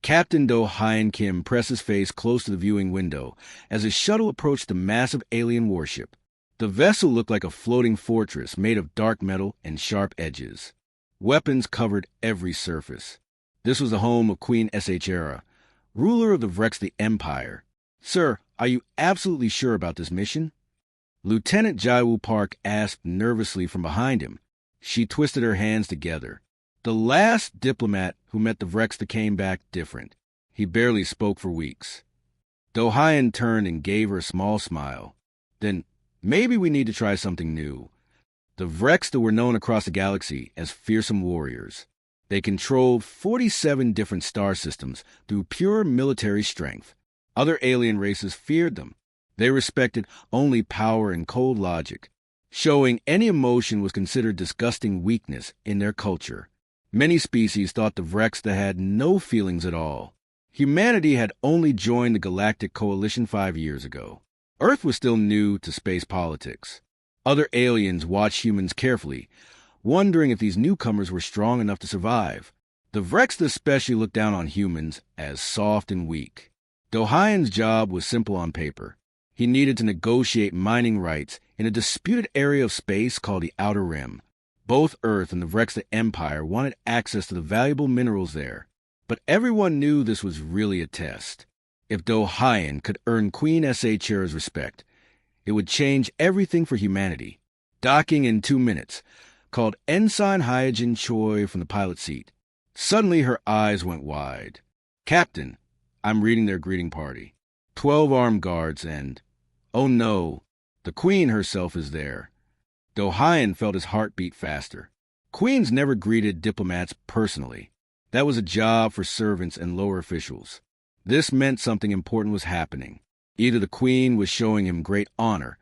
Captain Do Hyun Kim pressed his face close to the viewing window as his shuttle approached the massive alien warship. The vessel looked like a floating fortress made of dark metal and sharp edges. Weapons covered every surface. This was the home of Queen SHR, ruler of the Vrexta Empire. "Sir, are you absolutely sure about this mission?" Lieutenant Jaiwoo Park asked nervously from behind him. She twisted her hands together. The last diplomat who met the Vrexta came back different. He barely spoke for weeks. Do Hyun turned and gave her a small smile. "Then maybe we need to try something new." The Vrexta were known across the galaxy as fearsome warriors. They controlled 47 different star systems through pure military strength. Other alien races feared them. They respected only power and cold logic. Showing any emotion was considered disgusting weakness in their culture. Many species thought the Vrexta had no feelings at all. Humanity had only joined the Galactic Coalition 5 years ago. Earth was still new to space politics. Other aliens watched humans carefully, wondering if these newcomers were strong enough to survive. The Vrexta especially looked down on humans as soft and weak. Do Hyun's job was simple on paper. He needed to negotiate mining rights in a disputed area of space called the Outer Rim. Both Earth and the Vrexta Empire wanted access to the valuable minerals there, but everyone knew this was really a test. If Do Hyun could earn Queen SHR's respect, it would change everything for humanity. Docking in 2 minutes, called Ensign Hyojin Choi from the pilot seat. Suddenly her eyes went wide. "Captain," I'm reading their greeting party. 12 armed guards and... oh no, the Queen herself is there. Do Hyun felt his heart beat faster. Queens never greeted diplomats personally. That was a job for servants and lower officials. This meant something important was happening. Either the Queen was showing him great honor,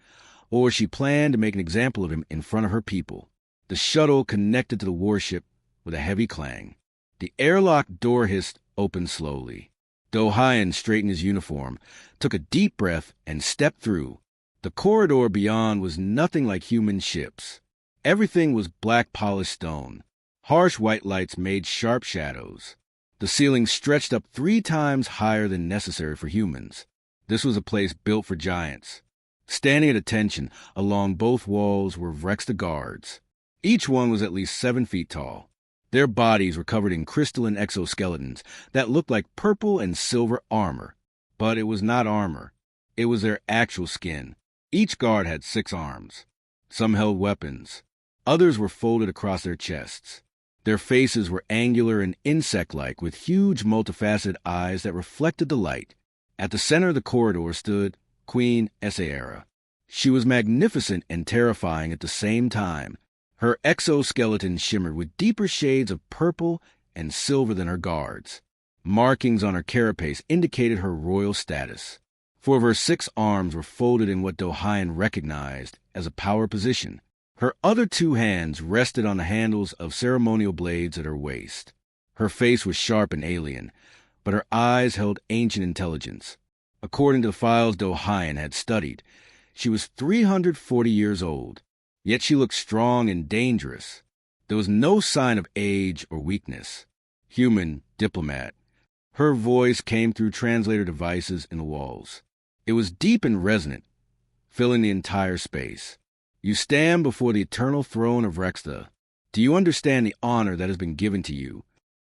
or she planned to make an example of him in front of her people. The shuttle connected to the warship with a heavy clang. The airlock door hissed open slowly. Do Hyun straightened his uniform, took a deep breath, and stepped through. The corridor beyond was nothing like human ships. Everything was black polished stone. Harsh white lights made sharp shadows. The ceiling stretched up 3 times higher than necessary for humans. This was a place built for giants. Standing at attention along both walls were Vrexta guards. Each one was at least 7 feet tall. Their bodies were covered in crystalline exoskeletons that looked like purple and silver armor. But it was not armor. It was their actual skin. Each guard had 6 arms. Some held weapons. Others were folded across their chests. Their faces were angular and insect-like, with huge multifaceted eyes that reflected the light. At the center of the corridor stood Queen SHR. She was magnificent and terrifying at the same time. Her exoskeleton shimmered with deeper shades of purple and silver than her guards. Markings on her carapace indicated her royal status. 4 of her 6 arms were folded in what Do Hyun recognized as a power position. Her other 2 hands rested on the handles of ceremonial blades at her waist. Her face was sharp and alien, but her eyes held ancient intelligence. According to the files Do Hyun had studied, she was 340 years old, yet she looked strong and dangerous. There was no sign of age or weakness. Human diplomat. Her voice came through translator devices in the walls. It was deep and resonant, filling the entire space. "You stand before the eternal throne of Vrexta. Do you understand the honor that has been given to you?"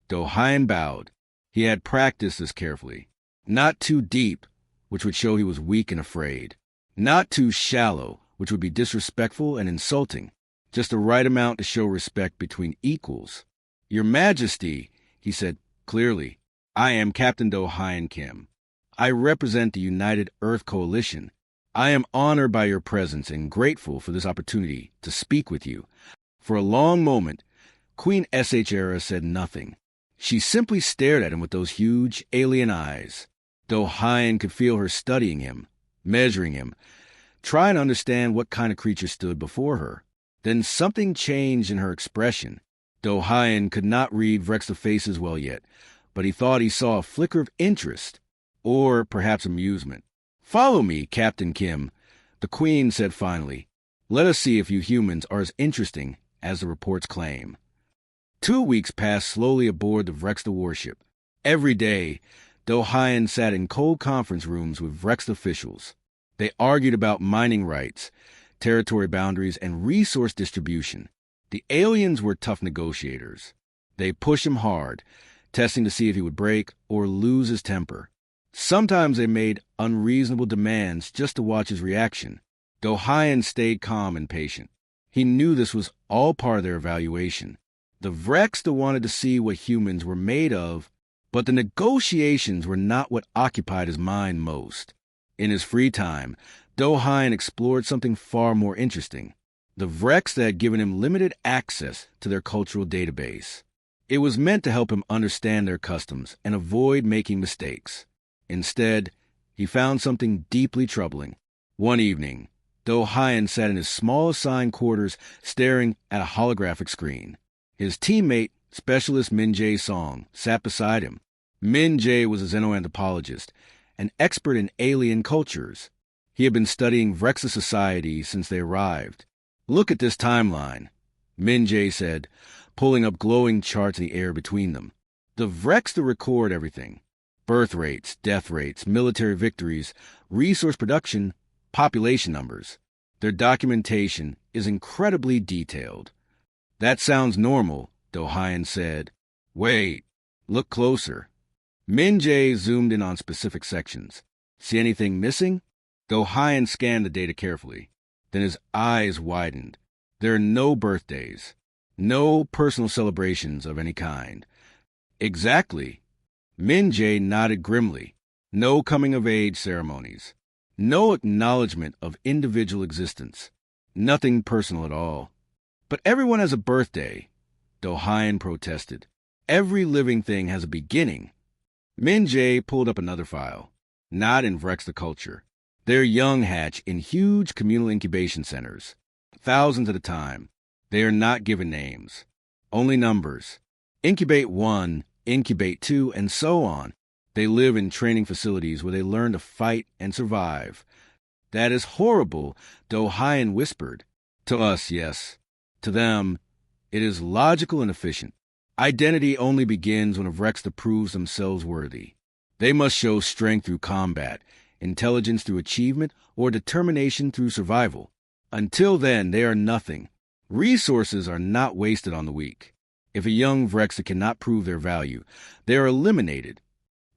Do Hyun bowed. He had practiced this carefully. Not too deep, which would show he was weak and afraid. Not too shallow, which would be disrespectful and insulting. Just the right amount to show respect between equals. "Your Majesty," he said clearly, "I am Captain Do Hyun Kim. I represent the United Earth Coalition. I am honored by your presence and grateful for this opportunity to speak with you." For a long moment, Queen SHR said nothing. She simply stared at him with those huge alien eyes. Do Hyun could feel her studying him, measuring him, trying to understand what kind of creature stood before her. Then something changed in her expression. Do Hyun could not read Vrexta faces well yet, but he thought he saw a flicker of interest, or perhaps amusement. "Follow me, Captain Kim," the Queen said finally. "Let us see if you humans are as interesting as the reports claim." 2 weeks passed slowly aboard the Vrexta warship. Every day, Do-Hyen sat in cold conference rooms with Vrex officials. They argued about mining rights, territory boundaries, and resource distribution. The aliens were tough negotiators. They pushed him hard, testing to see if he would break or lose his temper. Sometimes they made unreasonable demands just to watch his reaction. Do-Hyen stayed calm and patient. He knew this was all part of their evaluation. The Vrex still wanted to see what humans were made of, but the negotiations were not what occupied his mind most. In his free time, Do-Hyen explored something far more interesting. The Vrex that had given him limited access to their cultural database. It was meant to help him understand their customs and avoid making mistakes. Instead, he found something deeply troubling. One evening, Do-Hyen sat in his small assigned quarters staring at a holographic screen. His teammate, Specialist Min-jae Song, sat beside him. Min-jae was a xenoanthropologist, an expert in alien cultures. He had been studying Vrexa society since they arrived. "Look at this timeline," Min-jae said, pulling up glowing charts in the air between them. "The Vrexa record everything. Birth rates, death rates, military victories, resource production, population numbers. Their documentation is incredibly detailed." "That sounds normal," Do-Hyen said. "Wait, look closer." Min-jae zoomed in on specific sections. "See anything missing?" Do-Hyen scanned the data carefully. Then his eyes widened. There are no birthdays. No personal celebrations of any kind. "Exactly." Min-jae nodded grimly. "No coming-of-age ceremonies. No acknowledgement of individual existence. Nothing personal at all." "But everyone has a birthday," Do-Hyen protested. "Every living thing has a beginning." Min-jae pulled up another file. "Not in Vrexa culture. Their young hatch in huge communal incubation centers. Thousands at a time. They are not given names. Only numbers. Incubate 1, Incubate 2, and so on. They live in training facilities where they learn to fight and survive." "That is horrible," Do-Hyen whispered. "To us, yes. To them, it is logical and efficient. Identity only begins when a Vrexa proves themselves worthy. They must show strength through combat, intelligence through achievement, or determination through survival. Until then, they are nothing. Resources are not wasted on the weak. If a young Vrexa cannot prove their value, they are eliminated."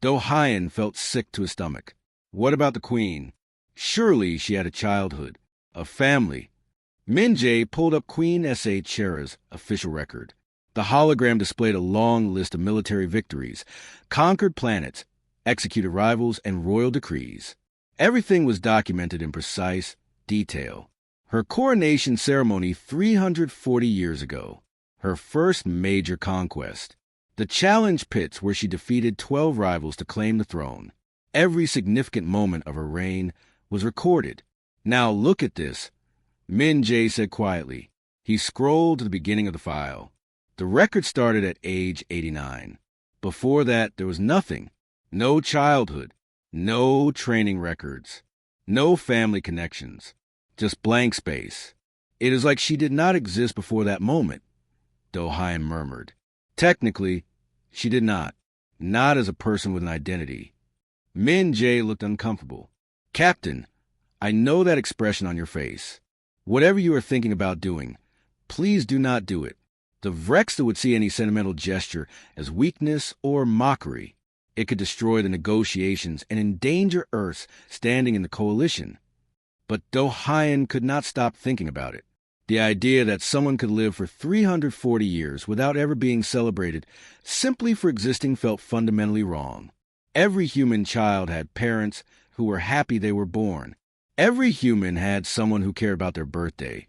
Do-Hyen felt sick to his stomach. What about the Queen? Surely she had a childhood, a family. Min-jae pulled up Queen Chera's official record. The hologram displayed a long list of military victories, conquered planets, executed rivals, and royal decrees. Everything was documented in precise detail. Her coronation ceremony 340 years ago. Her first major conquest. The challenge pits where she defeated 12 rivals to claim the throne. Every significant moment of her reign was recorded. "Now look at this," Min-jae said quietly. He scrolled to the beginning of the file. The record started at age 89. Before that, there was nothing. No childhood. No training records. No family connections. Just blank space. "It is like she did not exist before that moment," Do-Hyen murmured. "Technically, she did not. Not as a person with an identity." Min-jae looked uncomfortable. "Captain, I know that expression on your face. Whatever you are thinking about doing, please do not do it. The Vrexa would see any sentimental gesture as weakness or mockery. It could destroy the negotiations and endanger Earth's standing in the coalition." But Do-Hyen could not stop thinking about it. The idea that someone could live for 340 years without ever being celebrated simply for existing felt fundamentally wrong. Every human child had parents who were happy they were born. Every human had someone who cared about their birthday,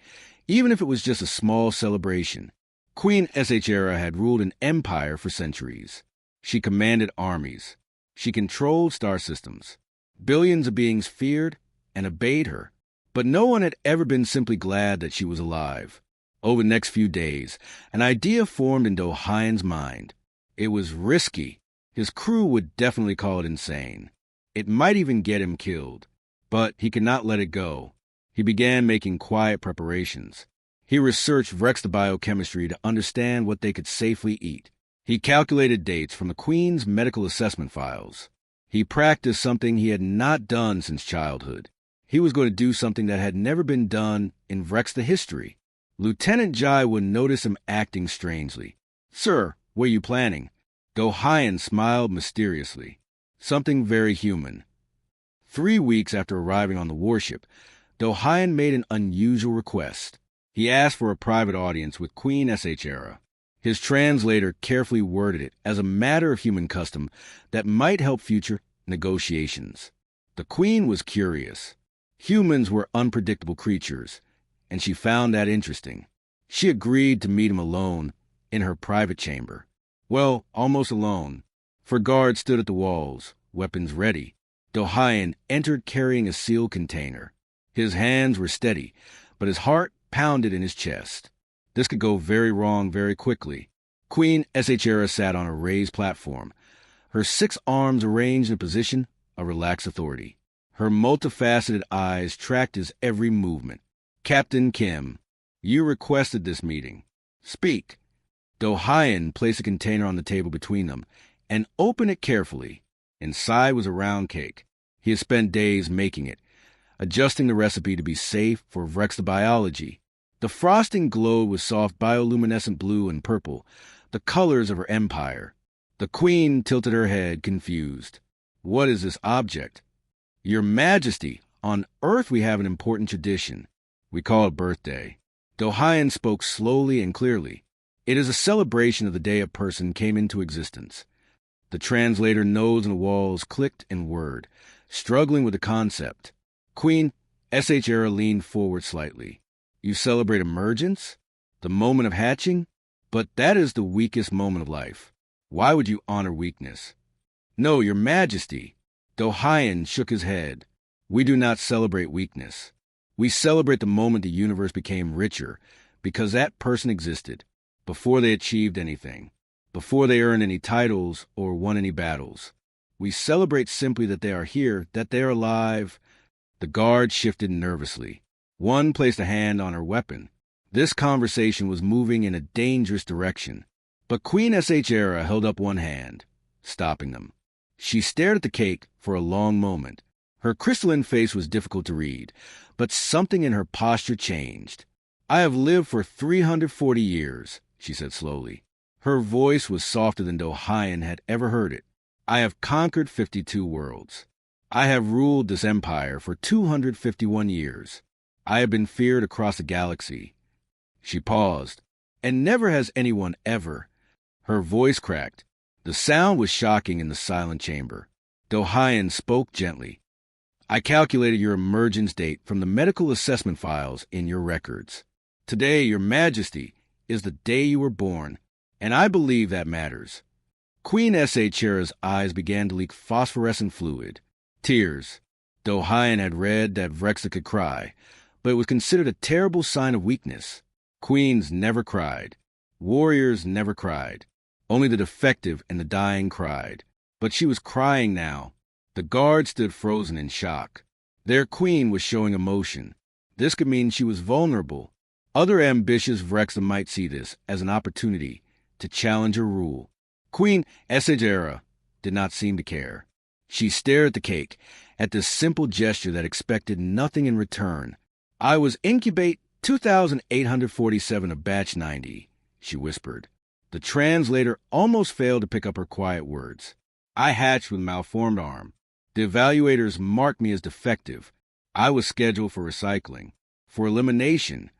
even if it was just a small celebration. Queen Chera had ruled an empire for centuries. She commanded armies. She controlled star systems. Billions of beings feared and obeyed her. But no one had ever been simply glad that she was alive. Over the next few days, an idea formed in Do-Hyen's mind. It was risky. His crew would definitely call it insane. It might even get him killed. But he could not let it go. He began making quiet preparations. He researched Vrexa biochemistry to understand what they could safely eat. He calculated dates from the Queen's medical assessment files. He practiced something he had not done since childhood. He was going to do something that had never been done in Vrexta history. Lieutenant Jai would notice him acting strangely. "Sir, what are you planning?" Dohayan smiled mysteriously. "Something very human." 3 weeks after arriving on the warship, Dohayan made an unusual request. He asked for a private audience with Queen SHR. His translator carefully worded it as a matter of human custom that might help future negotiations. The Queen was curious. Humans were unpredictable creatures, and she found that interesting. She agreed to meet him alone in her private chamber. Well, almost alone, for guards stood at the walls, weapons ready. Dohayan entered carrying a sealed container. His hands were steady, but his heart pounded in his chest. This could go very wrong very quickly. Queen SHR sat on a raised platform, her 6 arms arranged in a position of relaxed authority. Her multifaceted eyes tracked his every movement. "Captain Kim, you requested this meeting. Speak." Dohayan placed a container on the table between them and opened it carefully. Inside was a round cake. He had spent days making it, adjusting the recipe to be safe for Vrexta biology. The frosting glowed with soft bioluminescent blue and purple, the colors of her empire. The Queen tilted her head, confused. "What is this object?" "Your Majesty, on Earth we have an important tradition. We call it birthday." Dohayan spoke slowly and clearly. "It is a celebration of the day a person came into existence." The translator nose and the walls clicked and whirred, struggling with the concept. Queen SHR leaned forward slightly. "You celebrate emergence? The moment of hatching? But that is the weakest moment of life. Why would you honor weakness?" "No, Your Majesty." Dohayan shook his head. "We do not celebrate weakness. We celebrate the moment the universe became richer, because that person existed, before they achieved anything, before they earned any titles or won any battles. We celebrate simply that they are here, that they are alive." The guard shifted nervously. One placed a hand on her weapon. This conversation was moving in a dangerous direction. But Queen SHR held up one hand, stopping them. She stared at the cake for a long moment. Her crystalline face was difficult to read, but something in her posture changed. "I have lived for 340 years, she said slowly. Her voice was softer than Dohayan had ever heard it. "I have conquered 52 worlds. I have ruled this empire for 251 years. I have been feared across the galaxy." She paused. "And never has anyone ever." Her voice cracked. The sound was shocking in the silent chamber. Dohayan spoke gently. "I calculated your emergence date from the medical assessment files in your records. Today, Your Majesty, is the day you were born, and I believe that matters." Queen SHR's eyes began to leak phosphorescent fluid. Tears. Dohayan had read that Vrexta could cry, but it was considered a terrible sign of weakness. Queens never cried. Warriors never cried. Only the defective and the dying cried. But she was crying now. The guard stood frozen in shock. Their queen was showing emotion. This could mean she was vulnerable. Other ambitious Vrexta might see this as an opportunity to challenge her rule. Queen SHR did not seem to care. She stared at the cake, at this simple gesture that expected nothing in return. "I was incubate 2,847 of batch 90, she whispered. The translator almost failed to pick up her quiet words. "I hatched with malformed arm. The evaluators marked me as defective. I was scheduled for recycling, for elimination."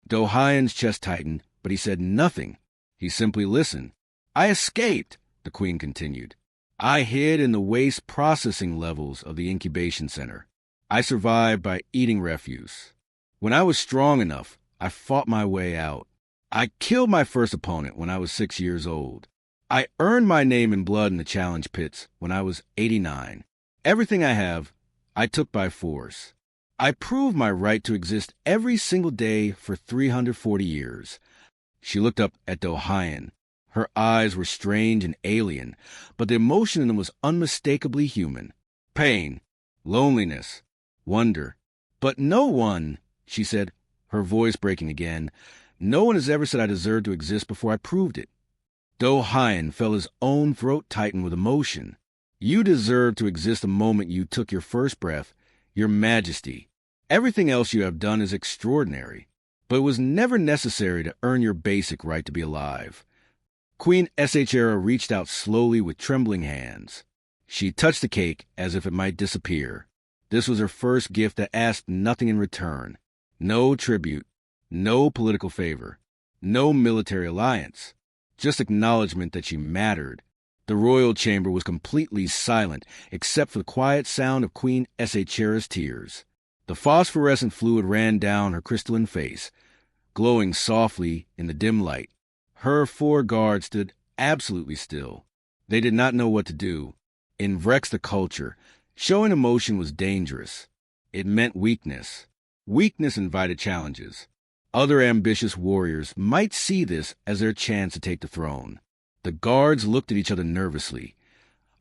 Dohayan's chest tightened, but he said nothing. He simply listened. "I escaped," the Queen continued. "I hid in the waste processing levels of the incubation center. I survived by eating refuse. When I was strong enough, I fought my way out. I killed my first opponent when I was 6 years old. I earned my name in blood in the challenge pits when I was 89. Everything I have, I took by force. I proved my right to exist every single day for 340 years. She looked up at Dohayan. Her eyes were strange and alien, but the emotion in them was unmistakably human. Pain, loneliness, wonder. "But no one," she said, her voice breaking again, "no one has ever said I deserved to exist before I proved it." Do Hyen felt his own throat tighten with emotion. You deserve to exist the moment you took your first breath, Your Majesty. Everything else you have done is extraordinary, but it was never necessary to earn your basic right to be alive. Queen SHR reached out slowly with trembling hands. She touched the cake as if it might disappear. This was her first gift that asked nothing in return. No tribute, no political favor, no military alliance. Just acknowledgement that she mattered. The royal chamber was completely silent except for the quiet sound of Queen SHR's tears. The phosphorescent fluid ran down her crystalline face, glowing softly in the dim light. Her 4 guards stood absolutely still. They did not know what to do. In Vrexta culture, showing emotion was dangerous. It meant weakness. Weakness invited challenges. Other ambitious warriors might see this as their chance to take the throne. The guards looked at each other nervously,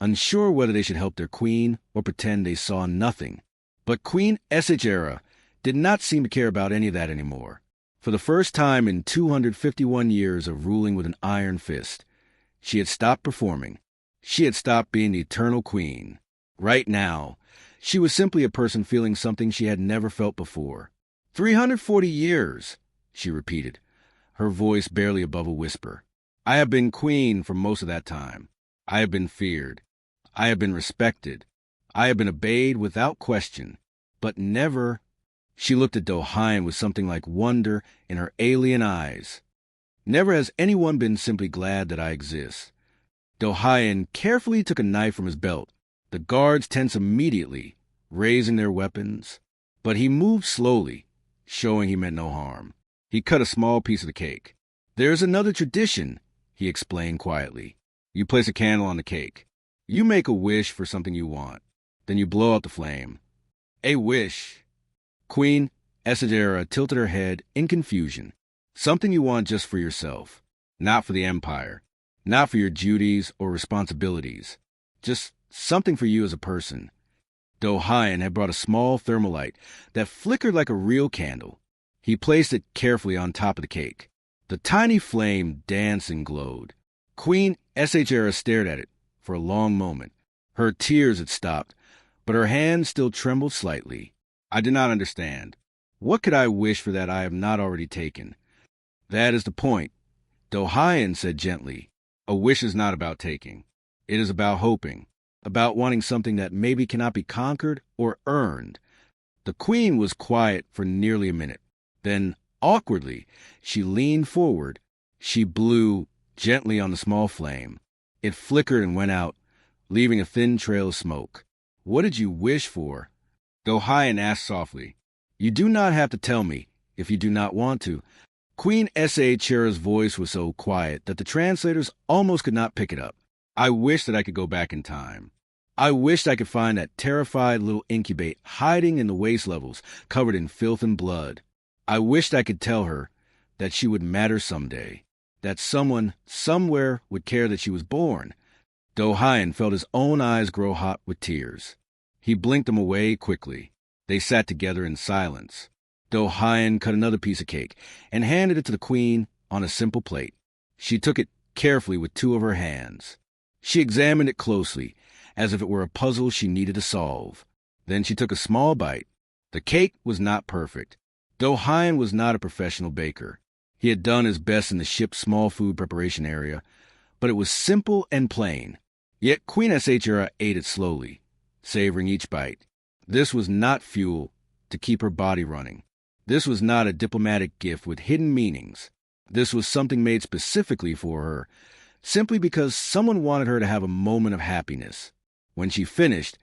unsure whether they should help their queen or pretend they saw nothing. But Queen SHR did not seem to care about any of that anymore. For the first time in 251 years of ruling with an iron fist, she had stopped performing. She had stopped being the eternal queen. Right now, she was simply a person feeling something she had never felt before. 340 years, she repeated, her voice barely above a whisper. I have been queen for most of that time. I have been feared. I have been respected. I have been obeyed without question. But never... She looked at Do Hyen with something like wonder in her alien eyes. Never has anyone been simply glad that I exist. Do Hyen carefully took a knife from his belt. The guards tensed immediately, raising their weapons. But he moved slowly, showing he meant no harm. He cut a small piece of the cake. There's another tradition, he explained quietly. You place a candle on the cake. You make a wish for something you want. Then you blow out the flame. A wish. Queen Esadera tilted her head in confusion. Something you want just for yourself, not for the empire, not for your duties or responsibilities. Just something for you as a person. Do Hyen had brought a small thermalite that flickered like a real candle. He placed it carefully on top of the cake. The tiny flame danced and glowed. Queen SHR stared at it for a long moment. Her tears had stopped, but her hand still trembled slightly. I did not understand. What could I wish for that I have not already taken? That is the point. Do Hyen said gently, a wish is not about taking. It is about hoping, about wanting something that maybe cannot be conquered or earned. The queen was quiet for nearly a minute. Then, awkwardly, she leaned forward. She blew gently on the small flame. It flickered and went out, leaving a thin trail of smoke. What did you wish for? Do Hyen asked softly. You do not have to tell me, if you do not want to. Queen SHR's voice was so quiet that the translators almost could not pick it up. I wish that I could go back in time. I wished I could find that terrified little incubate hiding in the waste levels, covered in filth and blood. I wished I could tell her that she would matter someday, that someone, somewhere, would care that she was born. Do Hyen felt his own eyes grow hot with tears. He blinked them away quickly. They sat together in silence. Do Hyen cut another piece of cake and handed it to the queen on a simple plate. She took it carefully with 2 of her hands. She examined it closely, as if it were a puzzle she needed to solve. Then she took a small bite. The cake was not perfect. Do Hyen was not a professional baker. He had done his best in the ship's small food preparation area, but it was simple and plain. Yet Queen SHR ate it slowly, savoring each bite. This was not fuel to keep her body running. This was not a diplomatic gift with hidden meanings. This was something made specifically for her, simply because someone wanted her to have a moment of happiness. When she finished,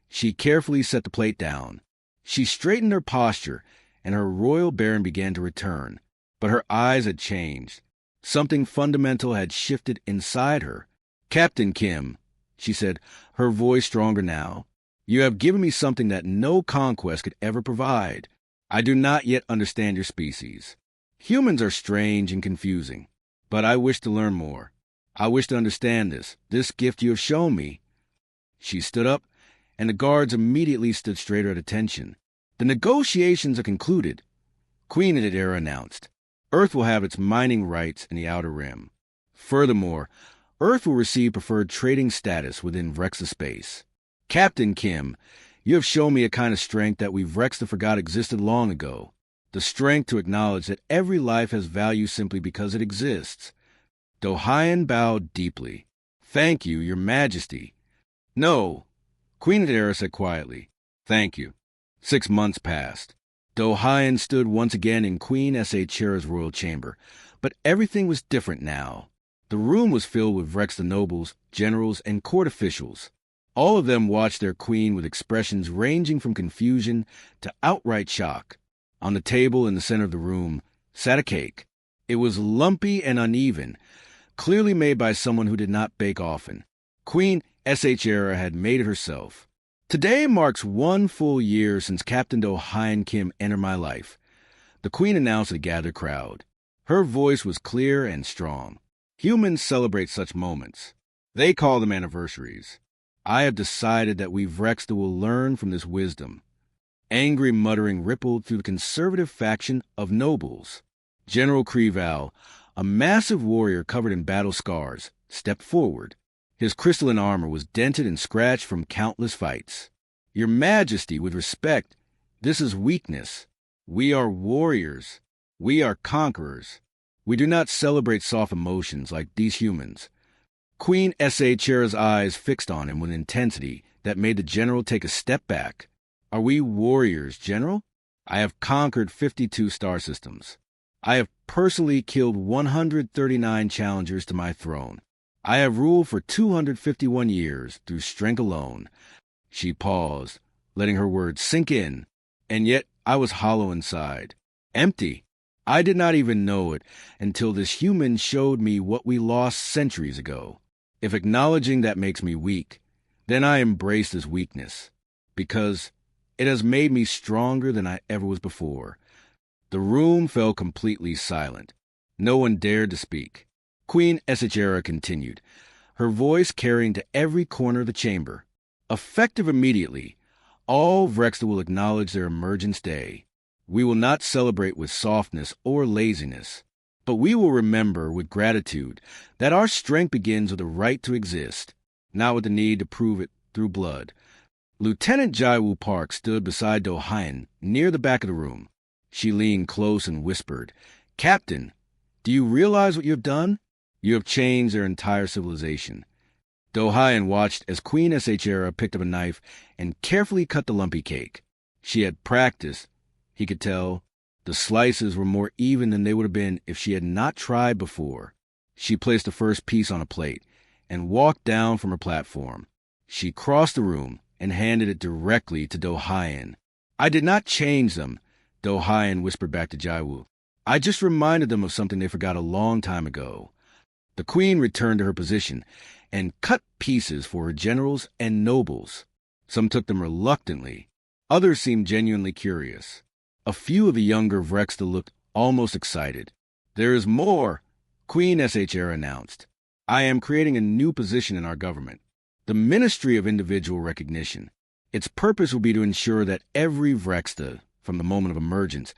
she carefully set the plate down. She straightened her posture, and her royal bearing began to return. But her eyes had changed. Something fundamental had shifted inside her. Captain Kim, she said, her voice stronger now, you have given me something that no conquest could ever provide. I do not yet understand your species. Humans are strange and confusing, but I wish to learn more. I wish to understand this gift you have shown me. She stood up, and the guards immediately stood straighter at attention. The negotiations are concluded, Queen Adera announced. Earth will have its mining rights in the Outer Rim. Furthermore, Earth will receive preferred trading status within Vrexta space. Captain Kim, you have shown me a kind of strength that we Vrexta forgot existed long ago. The strength to acknowledge that every life has value simply because it exists. Dohayan bowed deeply. Thank you, Your Majesty. No, Queen Adara said quietly. Thank you. 6 months passed. Dohayan stood once again in Queen Shera's royal chamber, but everything was different now. The room was filled with Vrexta nobles, generals, and court officials. All of them watched their queen with expressions ranging from confusion to outright shock. On the table in the center of the room sat a cake. It was lumpy and uneven, clearly made by someone who did not bake often. Queen Shera had made it herself. Today marks 1 full year since Captain Dohayan Kim entered my life, the queen announced to the gathered crowd. Her voice was clear and strong. Humans celebrate such moments. They call them anniversaries. I have decided that we Vrexta will learn from this wisdom. Angry muttering rippled through the conservative faction of nobles. General Kreval, a massive warrior covered in battle scars, stepped forward. His crystalline armor was dented and scratched from countless fights. Your Majesty, with respect, this is weakness. We are warriors. We are conquerors. We do not celebrate soft emotions like these humans. Queen Shera's eyes fixed on him with intensity that made the general take a step back. Are we warriors, General? I have conquered 52 star systems. I have personally killed 139 challengers to my throne. I have ruled for 251 years through strength alone. She paused, letting her words sink in, and yet I was hollow inside, empty. I did not even know it until this human showed me what we lost centuries ago. If acknowledging that makes me weak, then I embrace this weakness, because it has made me stronger than I ever was before. The room fell completely silent. No one dared to speak. Queen Shera continued, her voice carrying to every corner of the chamber. Effective immediately, all Vrexta will acknowledge their emergence day. We will not celebrate with softness or laziness, but we will remember with gratitude that our strength begins with the right to exist, not with the need to prove it through blood. Lieutenant Jaiwoo Park stood beside Dohayan near the back of the room. She leaned close and whispered, Captain, do you realize what you have done? You have changed their entire civilization. Dohayan watched as Queen Shera picked up a knife and carefully cut the lumpy cake. She had practiced, he could tell. The slices were more even than they would have been if she had not tried before. She placed the first piece on a plate and walked down from her platform. She crossed the room and handed it directly to Dohayan. I did not change them, Dohayan whispered back to Jaiwoo. I just reminded them of something they forgot a long time ago. The queen returned to her position and cut pieces for her generals and nobles. Some took them reluctantly. Others seemed genuinely curious. A few of the younger Vrexta looked almost excited. There is more, Queen Shera announced. I am creating a new position in our government, the Ministry of Individual Recognition. Its purpose will be to ensure that every Vrexta, from the moment of emergence,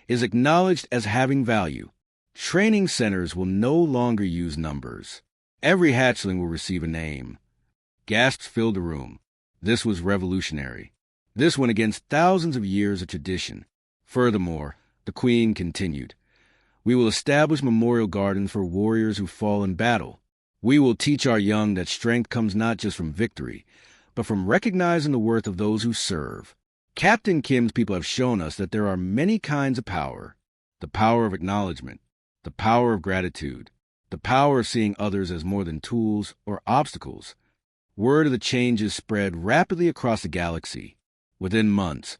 is acknowledged as having value. Training centers will no longer use numbers. Every hatchling will receive a name. Gasps filled the room. This was revolutionary. This went against thousands of years of tradition. Furthermore, the queen continued, we will establish memorial gardens for warriors who fall in battle. We will teach our young that strength comes not just from victory, but from recognizing the worth of those who serve. Captain Kim's people have shown us that there are many kinds of power. The power of acknowledgement, the power of gratitude, the power of seeing others as more than tools or obstacles. Word of the changes spread rapidly across the galaxy. Within months,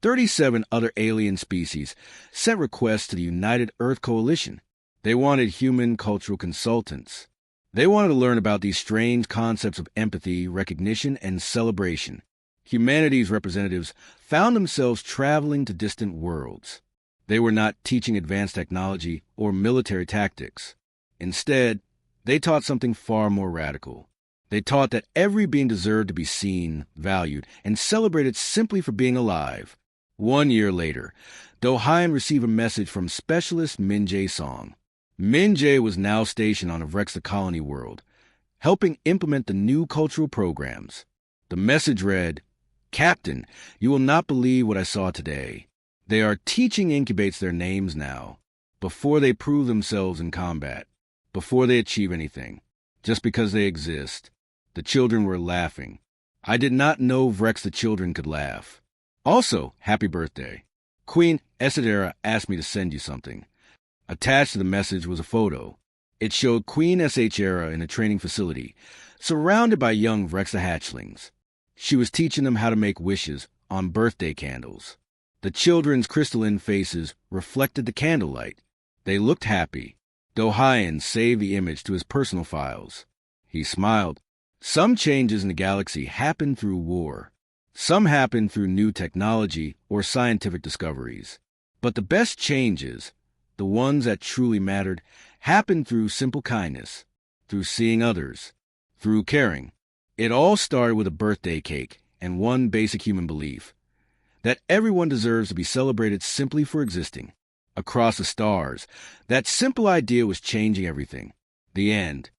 37 other alien species sent requests to the United Earth Coalition. They wanted human cultural consultants. They wanted to learn about these strange concepts of empathy, recognition, and celebration. Humanity's representatives found themselves traveling to distant worlds. They were not teaching advanced technology or military tactics. Instead, they taught something far more radical. They taught that every being deserved to be seen, valued, and celebrated simply for being alive. 1 year later, Dohayan received a message from Specialist Minjae Song. Minjae was now stationed on a Vrexta colony world. helping implement the new cultural programs. The message read, "Captain, you will not believe what I saw today. They are teaching incubates their names now, before they prove themselves in combat, before they achieve anything, just because they exist." The children were laughing. I did not know Vrex the children could laugh. Also, happy birthday. Queen Esidera asked me to send you something. Attached to the message was a photo. It showed Queen Shera in a training facility, surrounded by young Vrexa hatchlings. She was teaching them how to make wishes on birthday candles. The children's crystalline faces reflected the candlelight. They looked happy. Dohayan saved the image to his personal files. He smiled. Some changes in the galaxy happen through war. Some happen through new technology or scientific discoveries. But the best changes, the ones that truly mattered, happen through simple kindness, through seeing others, through caring. It all started with a birthday cake and one basic human belief, that everyone deserves to be celebrated simply for existing. Across the stars, that simple idea was changing everything. The end.